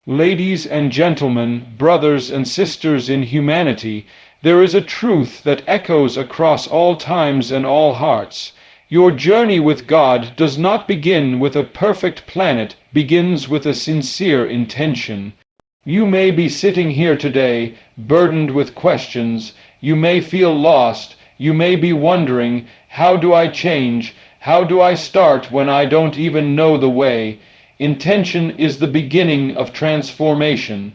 Ladies and gentlemen, brothers and sisters in humanity, there is a truth that echoes across all times and all hearts. Your journey with God does not begin with a perfect planet, begins with a sincere intention. You may be sitting here today, burdened with questions. You may feel lost. You may be wondering, how do I change? How do I start when I don't even know the way? Intention is the beginning of transformation.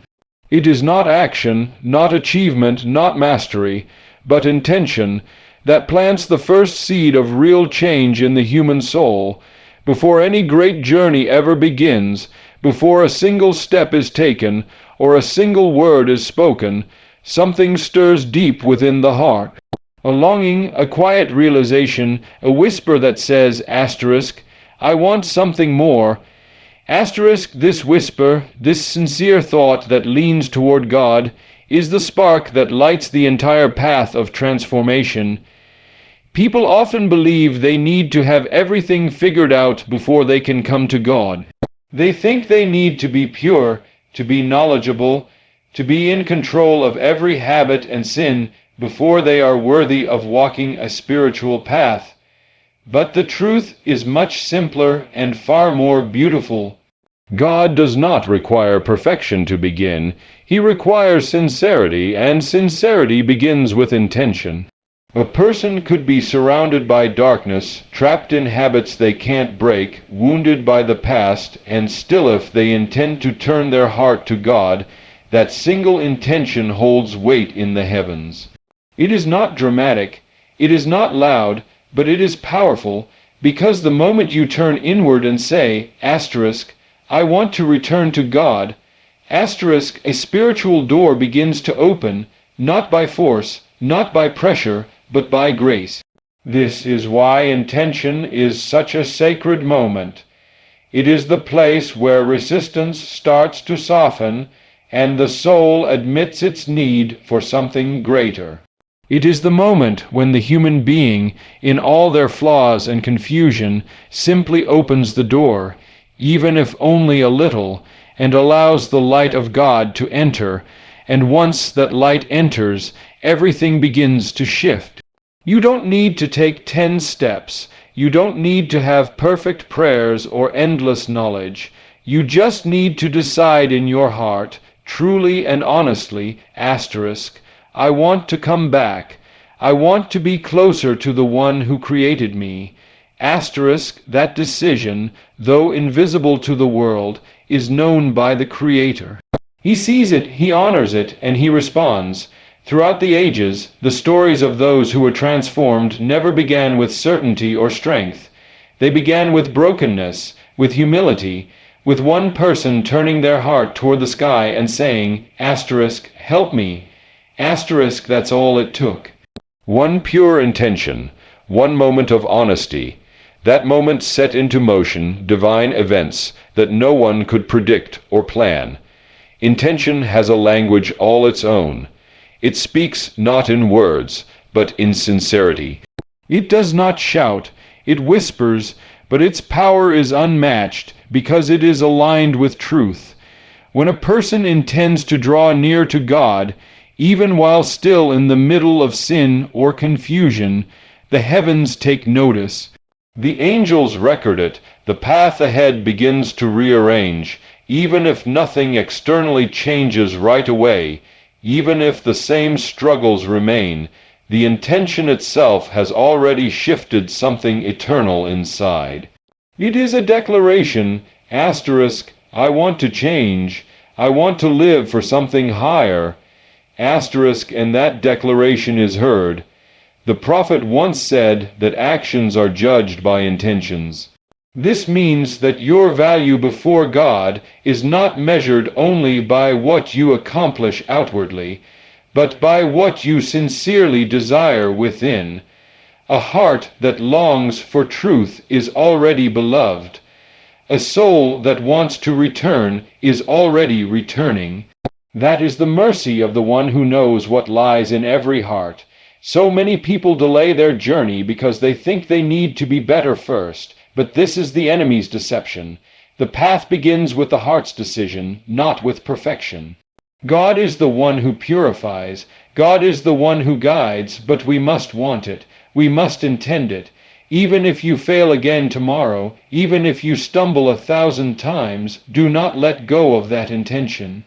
It is not action, not achievement, not mastery, but intention that plants the first seed of real change in the human soul. Before any great journey ever begins, before a single step is taken, or a single word is spoken, something stirs deep within the heart. A longing, a quiet realization, a whisper that says, I want something more. This whisper, this sincere thought that leans toward God, is the spark that lights the entire path of transformation. People often believe they need to have everything figured out before they can come to God. They think they need to be pure, to be knowledgeable, to be in control of every habit and sin before they are worthy of walking a spiritual path. But the truth is much simpler and far more beautiful. God does not require perfection to begin. He requires sincerity, and sincerity begins with intention. A person could be surrounded by darkness, trapped in habits they can't break, wounded by the past, and still if they intend to turn their heart to God, that single intention holds weight in the heavens. It is not dramatic, it is not loud, but it is powerful, because the moment you turn inward and say, I want to return to God, a spiritual door begins to open, not by force, not by pressure, but by grace. This is why intention is such a sacred moment. It is the place where resistance starts to soften, and the soul admits its need for something greater. It is the moment when the human being, in all their flaws and confusion, simply opens the door, even if only a little, and allows the light of God to enter, and once that light enters, everything begins to shift. You don't need to take 10 steps. You don't need to have perfect prayers or endless knowledge. You just need to decide in your heart, truly and honestly, I want to come back. I want to be closer to the one who created me. That decision, though invisible to the world, is known by the Creator. He sees it, he honors it, and he responds. Throughout the ages, the stories of those who were transformed never began with certainty or strength. They began with brokenness, with humility, with one person turning their heart toward the sky and saying, help me. That's all it took. One pure intention, one moment of honesty. That moment set into motion divine events that no one could predict or plan. Intention has a language all its own. It speaks not in words, but in sincerity. It does not shout, it whispers, but its power is unmatched because it is aligned with truth. When a person intends to draw near to God, even while still in the middle of sin or confusion, the heavens take notice. The angels record it. The path ahead begins to rearrange, even if nothing externally changes right away, even if the same struggles remain. The intention itself has already shifted something eternal inside. It is a declaration, I want to change. I want to live for something higher. And that declaration is heard. The prophet once said that actions are judged by intentions. This means that your value before God is not measured only by what you accomplish outwardly, but by what you sincerely desire within. A heart that longs for truth is already beloved. A soul that wants to return is already returning. That is the mercy of the one who knows what lies in every heart. So many people delay their journey because they think they need to be better first, but this is the enemy's deception. The path begins with the heart's decision, not with perfection. God is the one who purifies, God is the one who guides, but we must want it, we must intend it. Even if you fail again tomorrow, even if you stumble 1,000 times, do not let go of that intention.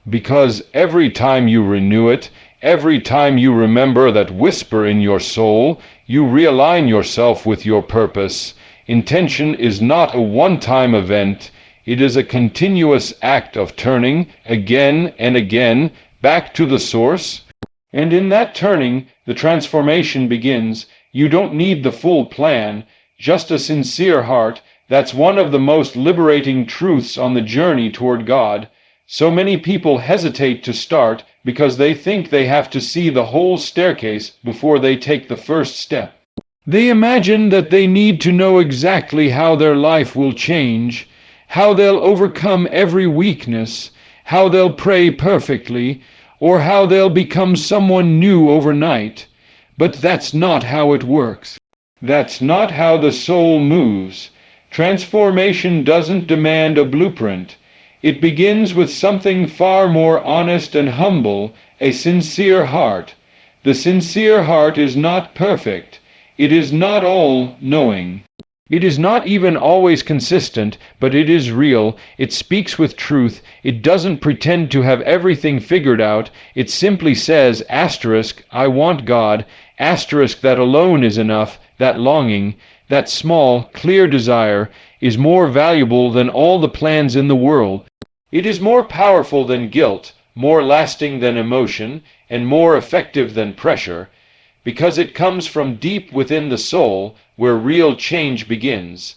Because every time you renew it, every time you remember that whisper in your soul, you realign yourself with your purpose. Intention is not a one-time event. It is a continuous act of turning, again and again, back to the source. And in that turning, the transformation begins. You don't need the full plan, just a sincere heart. That's one of the most liberating truths on the journey toward God. So many people hesitate to start because they think they have to see the whole staircase before they take the first step. They imagine that they need to know exactly how their life will change, how they'll overcome every weakness, how they'll pray perfectly, or how they'll become someone new overnight. But that's not how it works. That's not how the soul moves. Transformation doesn't demand a blueprint. It begins with something far more honest and humble, a sincere heart. The sincere heart is not perfect. It is not all-knowing. It is not even always consistent, but it is real. It speaks with truth. It doesn't pretend to have everything figured out. It simply says, asterisk, I want God, asterisk, that alone is enough, that longing, that small, clear desire, is more valuable than all the plans in the world. It is more powerful than guilt, more lasting than emotion, and more effective than pressure, because it comes from deep within the soul, where real change begins.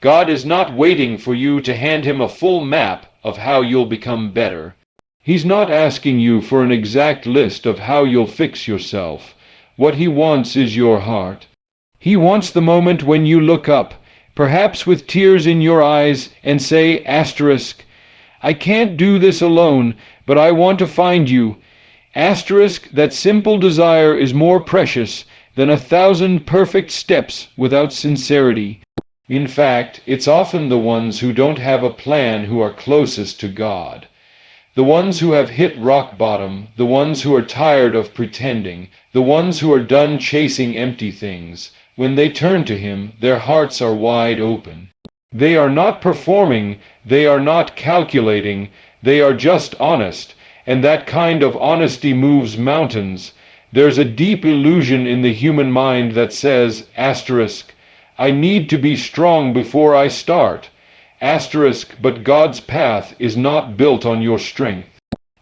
God is not waiting for you to hand him a full map of how you'll become better. He's not asking you for an exact list of how you'll fix yourself. What he wants is your heart. He wants the moment when you look up, perhaps with tears in your eyes, and say, asterisk, I can't do this alone, but I want to find you. Asterisk, that simple desire is more precious than 1,000 perfect steps without sincerity. In fact, it's often the ones who don't have a plan who are closest to God. The ones who have hit rock bottom, the ones who are tired of pretending, the ones who are done chasing empty things. When they turn to him, their hearts are wide open. They are not performing, they are not calculating, they are just honest. And that kind of honesty moves mountains. There's a deep illusion in the human mind that says, asterisk, I need to be strong before I start. Asterisk, but God's path is not built on your strength.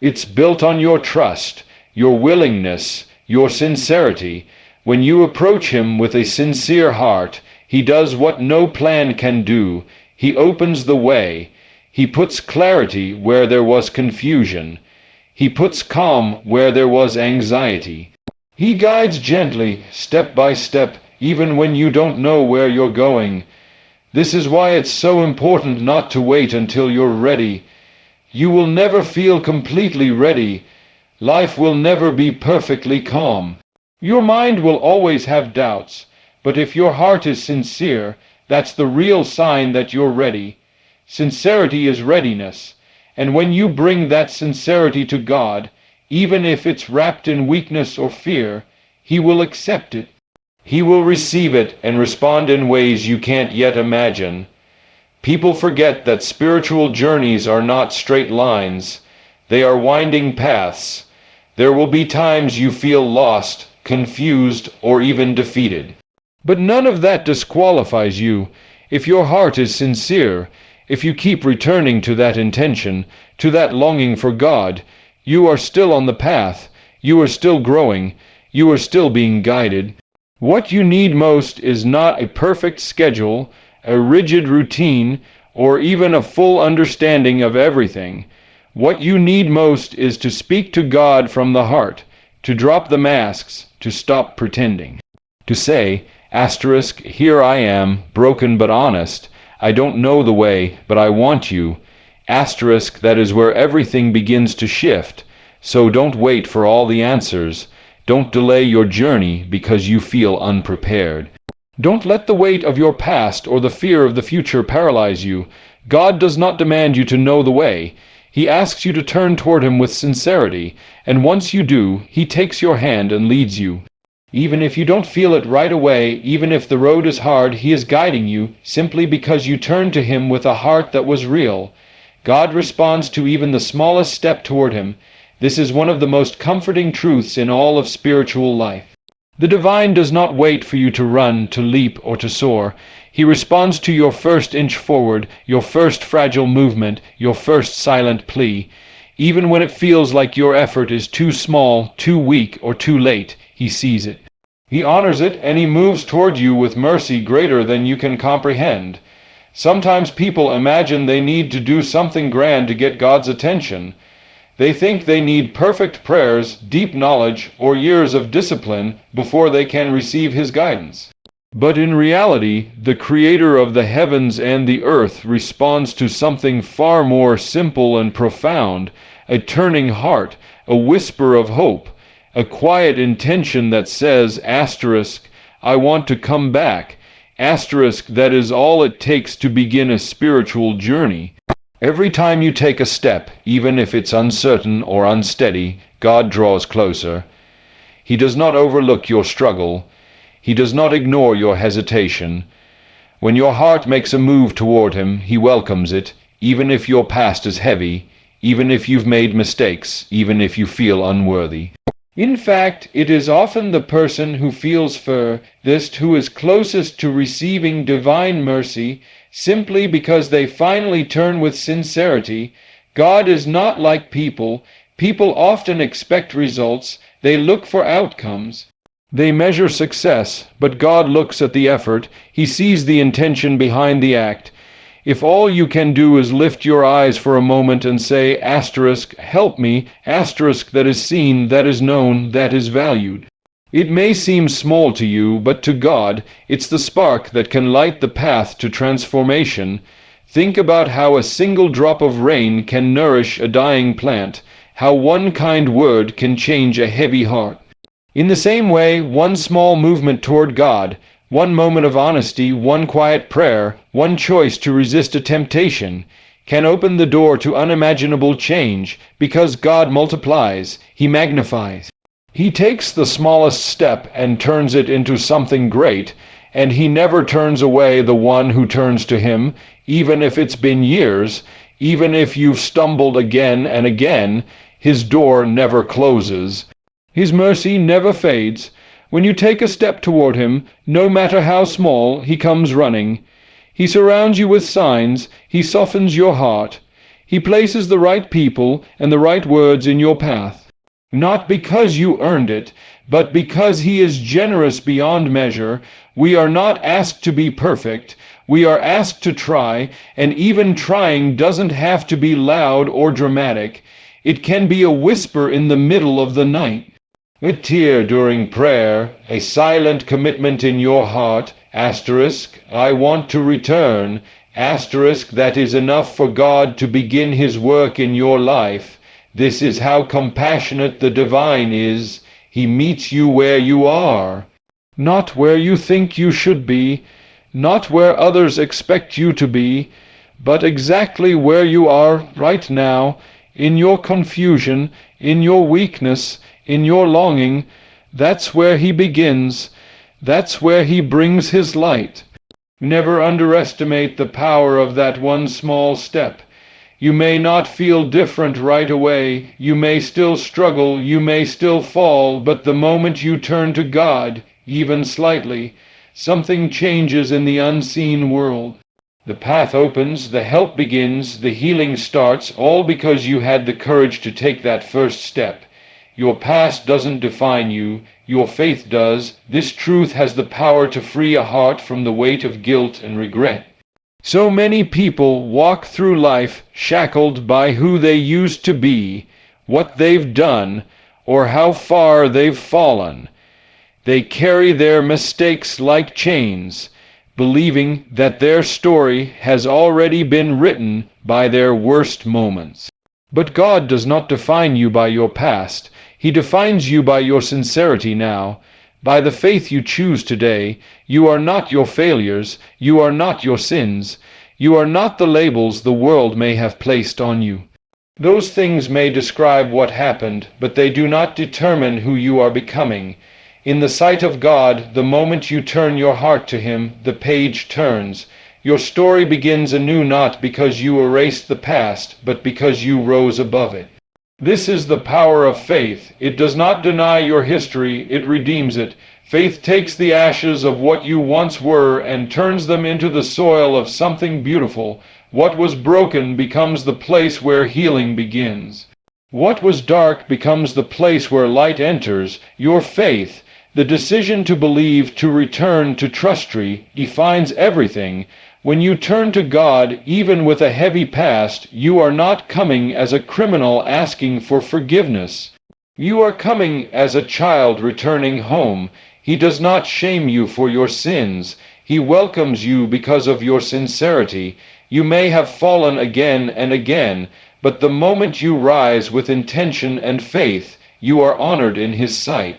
It's built on your trust, your willingness, your sincerity. When you approach him with a sincere heart, he does what no plan can do. He opens the way. He puts clarity where there was confusion. He puts calm where there was anxiety. He guides gently, step by step, even when you don't know where you're going. This is why it's so important not to wait until you're ready. You will never feel completely ready. Life will never be perfectly calm. Your mind will always have doubts, but if your heart is sincere, that's the real sign that you're ready. Sincerity is readiness. And when you bring that sincerity to God, even if it's wrapped in weakness or fear, he will accept it. He will receive it and respond in ways you can't yet imagine. People forget that spiritual journeys are not straight lines. They are winding paths. There will be times you feel lost, confused, or even defeated. But none of that disqualifies you. If your heart is sincere, if you keep returning to that intention, to that longing for God, you are still on the path, you are still growing, you are still being guided. What you need most is not a perfect schedule, a rigid routine, or even a full understanding of everything. What you need most is to speak to God from the heart, to drop the masks, to stop pretending. To say, asterisk, here I am, broken but honest. I don't know the way, but I want you. Asterisk, that is where everything begins to shift. So don't wait for all the answers. Don't delay your journey because you feel unprepared. Don't let the weight of your past or the fear of the future paralyze you. God does not demand you to know the way. He asks you to turn toward Him with sincerity, and once you do, He takes your hand and leads you. Even if you don't feel it right away, even if the road is hard, He is guiding you, simply because you turned to Him with a heart that was real. God responds to even the smallest step toward Him. This is one of the most comforting truths in all of spiritual life. The divine does not wait for you to run, to leap, or to soar. He responds to your first inch forward, your first fragile movement, your first silent plea. Even when it feels like your effort is too small, too weak, or too late, He sees it. He honors it, and He moves toward you with mercy greater than you can comprehend. Sometimes people imagine they need to do something grand to get God's attention. They think they need perfect prayers, deep knowledge, or years of discipline before they can receive His guidance. But in reality, the Creator of the heavens and the earth responds to something far more simple and profound, a turning heart, a whisper of hope, a quiet intention that says, I want to come back, that is all it takes to begin a spiritual journey. Every time you take a step, even if it's uncertain or unsteady, God draws closer. He does not overlook your struggle. He does not ignore your hesitation. When your heart makes a move toward Him, He welcomes it, even if your past is heavy, even if you've made mistakes, even if you feel unworthy. In fact, it is often the person who feels furthest who is closest to receiving divine mercy, simply because they finally turn with sincerity. God is not like people. People often expect results. They look for outcomes. They measure success, but God looks at the effort. He sees the intention behind the act. If all you can do is lift your eyes for a moment and say, help me, that is seen, that is known, that is valued. It may seem small to you, but to God, it's the spark that can light the path to transformation. Think about how a single drop of rain can nourish a dying plant, how one kind word can change a heavy heart. In the same way, one small movement toward God, one moment of honesty, one quiet prayer, one choice to resist a temptation, can open the door to unimaginable change, because God multiplies, He magnifies. He takes the smallest step and turns it into something great, and He never turns away the one who turns to Him, even if it's been years, even if you've stumbled again and again. His door never closes. His mercy never fades. When you take a step toward Him, no matter how small, He comes running. He surrounds you with signs. He softens your heart. He places the right people and the right words in your path. Not because you earned it, but because He is generous beyond measure. We are not asked to be perfect. We are asked to try, and even trying doesn't have to be loud or dramatic. It can be a whisper in the middle of the night. A tear during prayer, a silent commitment in your heart, I want to return, that is enough for God to begin His work in your life. This is how compassionate the divine is. He meets you where you are. Not where you think you should be, not where others expect you to be, but exactly where you are right now, in your confusion, in your weakness, in your longing. That's where He begins. That's where He brings His light. Never underestimate the power of that one small step. You may not feel different right away. You may still struggle. You may still fall. But the moment you turn to God, even slightly, something changes in the unseen world. The path opens, the help begins, the healing starts, all because you had the courage to take that first step. Your past doesn't define you, your faith does. This truth has the power to free a heart from the weight of guilt and regret. So many people walk through life shackled by who they used to be, what they've done, or how far they've fallen. They carry their mistakes like chains, believing that their story has already been written by their worst moments. But God does not define you by your past. He defines you by your sincerity now, by the faith you choose today. You are not your failures. You are not your sins. You are not the labels the world may have placed on you. Those things may describe what happened, but they do not determine who you are becoming. In the sight of God, the moment you turn your heart to Him, the page turns. Your story begins anew not because you erased the past, but because you rose above it. This is the power of faith. It does not deny your history, it redeems it. Faith takes the ashes of what you once were and turns them into the soil of something beautiful. What was broken becomes the place where healing begins. What was dark becomes the place where light enters. Your faith, the decision to believe, to return to trustry, defines everything. When you turn to God, even with a heavy past, you are not coming as a criminal asking for forgiveness. You are coming as a child returning home. He does not shame you for your sins. He welcomes you because of your sincerity. You may have fallen again and again, but the moment you rise with intention and faith, you are honored in His sight.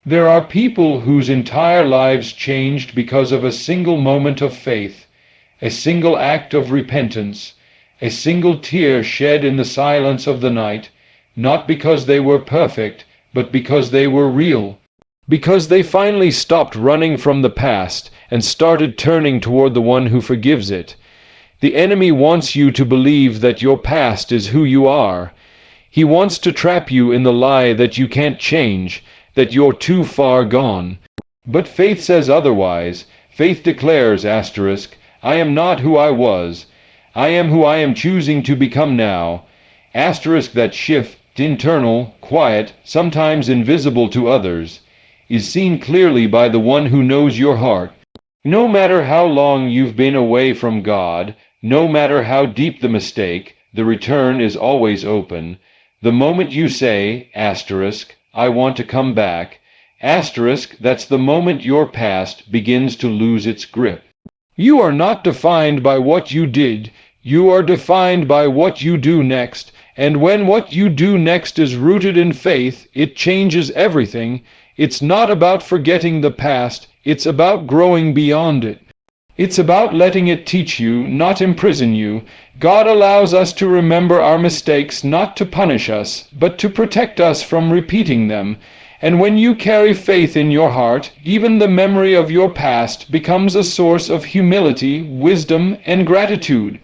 There are people whose entire lives changed because of a single moment of faith, a single act of repentance, a single tear shed in the silence of the night, not because they were perfect, but because they were real. Because they finally stopped running from the past and started turning toward the one who forgives it. The enemy wants you to believe that your past is who you are. He wants to trap you in the lie that you can't change, that you're too far gone. But faith says otherwise. Faith declares, I am not who I was. I am who I am choosing to become now. That shift, internal, quiet, sometimes invisible to others, is seen clearly by the one who knows your heart. No matter how long you've been away from God, no matter how deep the mistake, the return is always open. The moment you say, I want to come back, that's the moment your past begins to lose its grip. You are not defined by what you did, you are defined by what you do next, and when what you do next is rooted in faith, it changes everything. It's not about forgetting the past, it's about growing beyond it. It's about letting it teach you, not imprison you. God allows us to remember our mistakes not to punish us, but to protect us from repeating them. And when you carry faith in your heart, even the memory of your past becomes a source of humility, wisdom, and gratitude.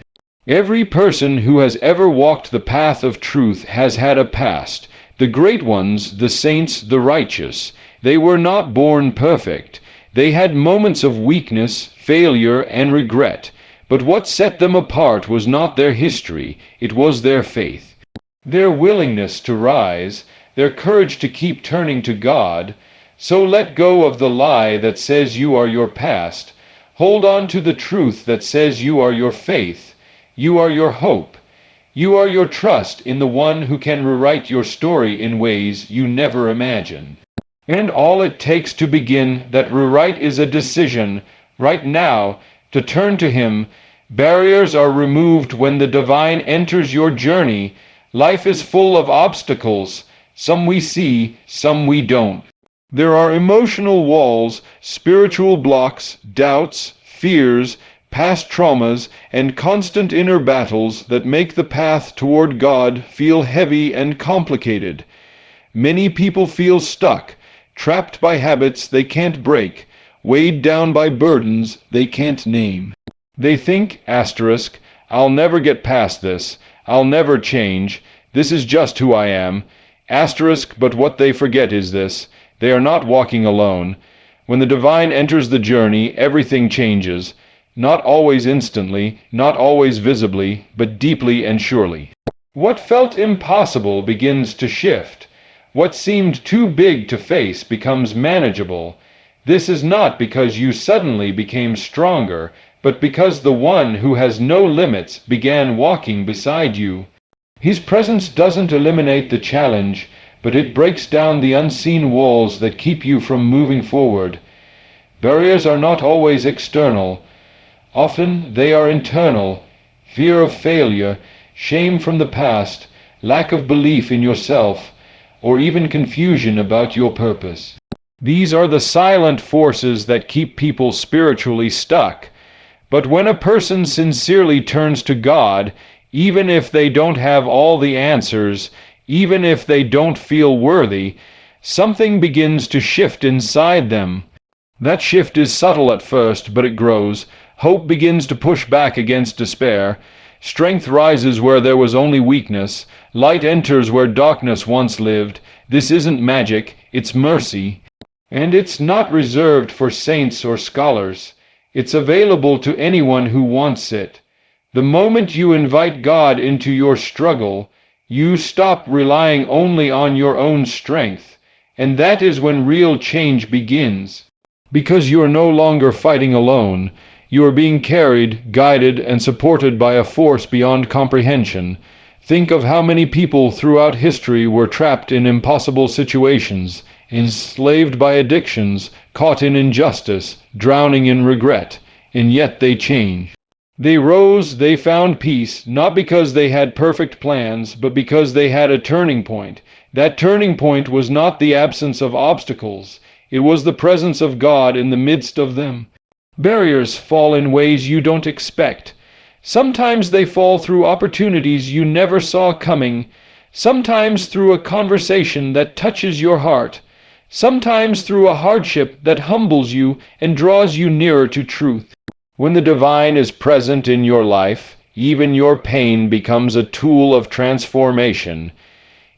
Every person who has ever walked the path of truth has had a past. The great ones, the saints, the righteous, they were not born perfect. They had moments of weakness, failure, and regret. But what set them apart was not their history, it was their faith. Their willingness to rise, their courage to keep turning to God. So let go of the lie that says you are your past. Hold on to the truth that says you are your faith. You are your hope. You are your trust in the one who can rewrite your story in ways you never imagined. And all it takes to begin that rewrite is a decision, right now, to turn to Him. Barriers are removed when the divine enters your journey. Life is full of obstacles. Some we see, some we don't. There are emotional walls, spiritual blocks, doubts, fears, past traumas, and constant inner battles that make the path toward God feel heavy and complicated. Many people feel stuck, trapped by habits they can't break, weighed down by burdens they can't name. They think, I'll never get past this, I'll never change, this is just who I am. But what they forget is this, they are not walking alone. When the divine enters the journey, everything changes, not always instantly, not always visibly, but deeply and surely. What felt impossible begins to shift. What seemed too big to face becomes manageable. This is not because you suddenly became stronger, but because the one who has no limits began walking beside you. His presence doesn't eliminate the challenge, but it breaks down the unseen walls that keep you from moving forward. Barriers are not always external. Often they are internal. Fear of failure, shame from the past, lack of belief in yourself, or even confusion about your purpose. These are the silent forces that keep people spiritually stuck. But when a person sincerely turns to God, even if they don't have all the answers, even if they don't feel worthy, something begins to shift inside them. That shift is subtle at first, but it grows. Hope begins to push back against despair. Strength rises where there was only weakness. Light enters where darkness once lived. This isn't magic, it's mercy. And it's not reserved for saints or scholars. It's available to anyone who wants it. The moment you invite God into your struggle, you stop relying only on your own strength, and that is when real change begins. Because you are no longer fighting alone, you are being carried, guided, and supported by a force beyond comprehension. Think of how many people throughout history were trapped in impossible situations, enslaved by addictions, caught in injustice, drowning in regret, and yet they changed. They rose, they found peace, not because they had perfect plans, but because they had a turning point. That turning point was not the absence of obstacles, it was the presence of God in the midst of them. Barriers fall in ways you don't expect. Sometimes they fall through opportunities you never saw coming, sometimes through a conversation that touches your heart, sometimes through a hardship that humbles you and draws you nearer to truth. When the divine is present in your life, even your pain becomes a tool of transformation.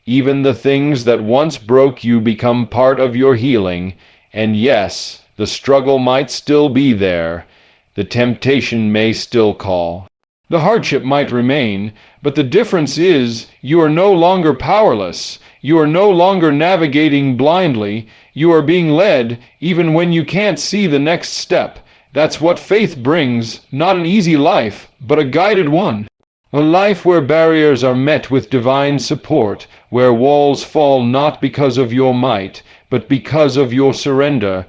Even the things that once broke you become part of your healing, and yes, the struggle might still be there. The temptation may still call. The hardship might remain, but the difference is you are no longer powerless. You are no longer navigating blindly. You are being led even when you can't see the next step. That's what faith brings, not an easy life, but a guided one. A life where barriers are met with divine support, where walls fall not because of your might, but because of your surrender.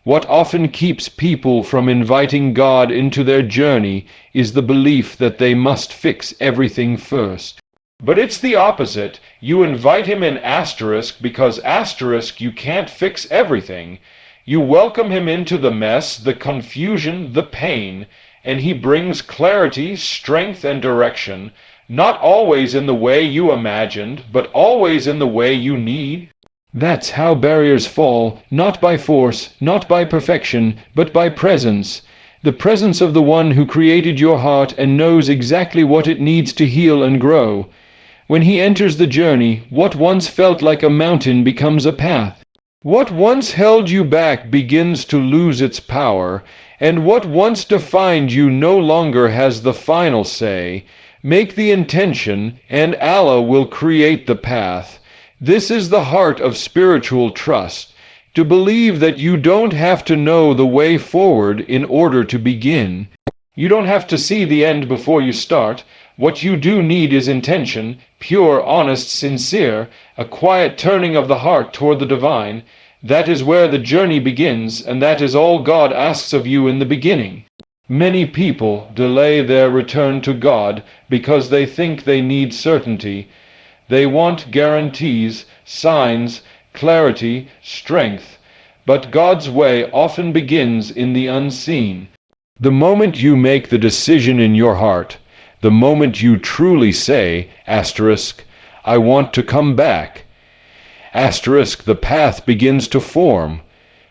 What often keeps people from inviting God into their journey is the belief that they must fix everything first. But it's the opposite. You invite him in asterisk because asterisk you can't fix everything. You welcome him into the mess, the confusion, the pain, and he brings clarity, strength, and direction, not always in the way you imagined, but always in the way you need. That's how barriers fall, not by force, not by perfection, but by presence. The presence of the one who created your heart and knows exactly what it needs to heal and grow. When he enters the journey, what once felt like a mountain becomes a path. What once held you back begins to lose its power, and what once defined you no longer has the final say. Make the intention, and Allah will create the path. This is the heart of spiritual trust, to believe that you don't have to know the way forward in order to begin. You don't have to see the end before you start. What you do need is intention, pure, honest, sincere, a quiet turning of the heart toward the divine. That is where the journey begins, and that is all God asks of you in the beginning. Many people delay their return to God because they think they need certainty. They want guarantees, signs, clarity, strength. But God's way often begins in the unseen. The moment you make the decision in your heart, the moment you truly say, asterisk, I want to come back, asterisk, the path begins to form.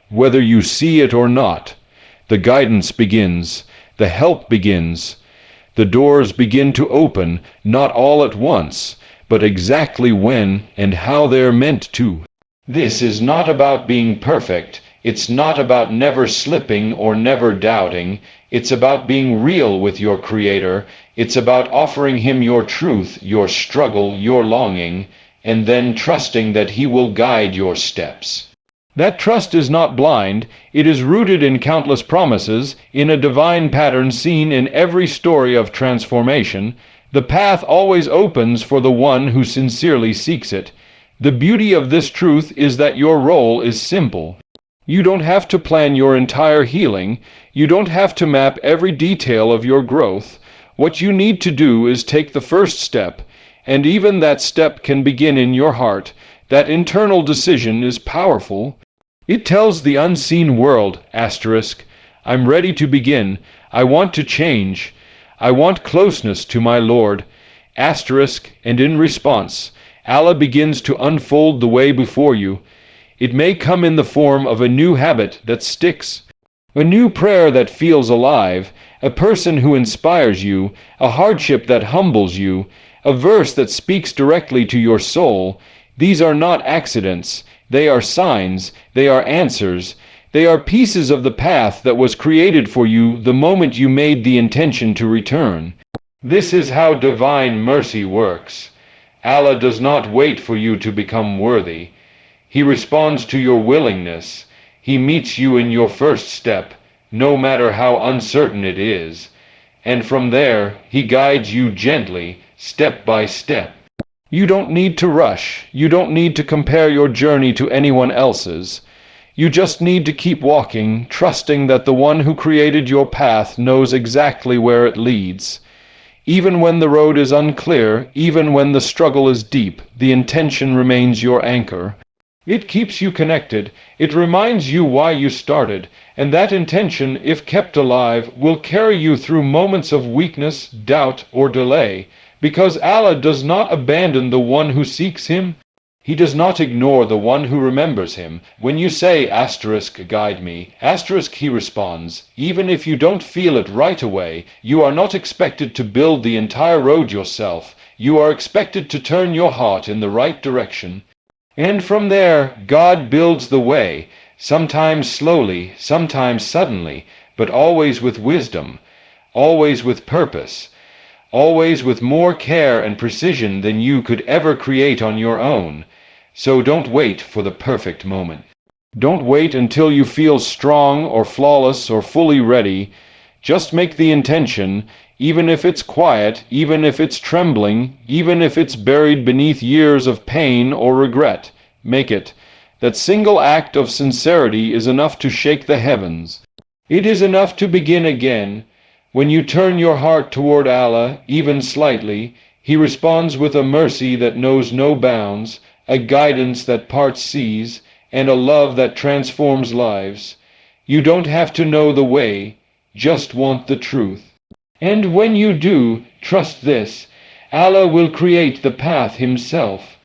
Whether you see it or not, the guidance begins, the help begins. The doors begin to open, not all at once, but exactly when and how they're meant to. This is not about being perfect. It's not about never slipping or never doubting. It's about being real with your Creator. It's about offering Him your truth, your struggle, your longing, and then trusting that He will guide your steps. That trust is not blind. It is rooted in countless promises, in a divine pattern seen in every story of transformation. The path always opens for the one who sincerely seeks it. The beauty of this truth is that your role is simple. You don't have to plan your entire healing. You don't have to map every detail of your growth. What you need to do is take the first step, and even that step can begin in your heart. That internal decision is powerful. It tells the unseen world, asterisk, I'm ready to begin. I want to change. I want closeness to my Lord. Asterisk, and in response, Allah begins to unfold the way before you. It may come in the form of a new habit that sticks, a new prayer that feels alive, a person who inspires you, a hardship that humbles you, a verse that speaks directly to your soul. These are not accidents. They are signs. They are answers. They are pieces of the path that was created for you the moment you made the intention to return. This is how divine mercy works. Allah does not wait for you to become worthy. He responds to your willingness. He meets you in your first step, no matter how uncertain it is. And from there, He guides you gently, step by step. You don't need to rush. You don't need to compare your journey to anyone else's. You just need to keep walking, trusting that the one who created your path knows exactly where it leads. Even when the road is unclear, even when the struggle is deep, the intention remains your anchor. It keeps you connected. It reminds you why you started, and that intention, if kept alive, will carry you through moments of weakness, doubt, or delay, because Allah does not abandon the one who seeks Him. He does not ignore the one who remembers Him. When you say, asterisk, guide me, asterisk, He responds. Even if you don't feel it right away, you are not expected to build the entire road yourself. You are expected to turn your heart in the right direction. And from there, God builds the way, sometimes slowly, sometimes suddenly, but always with wisdom, always with purpose, always with more care and precision than you could ever create on your own. So don't wait for the perfect moment. Don't wait until you feel strong or flawless or fully ready. Just make the intention, even if it's quiet, even if it's trembling, even if it's buried beneath years of pain or regret. Make it. That single act of sincerity is enough to shake the heavens. It is enough to begin again. When you turn your heart toward Allah, even slightly, He responds with a mercy that knows no bounds, a guidance that parts seas, and a love that transforms lives. You don't have to know the way, just want the truth. And when you do, trust this, Allah will create the path Himself.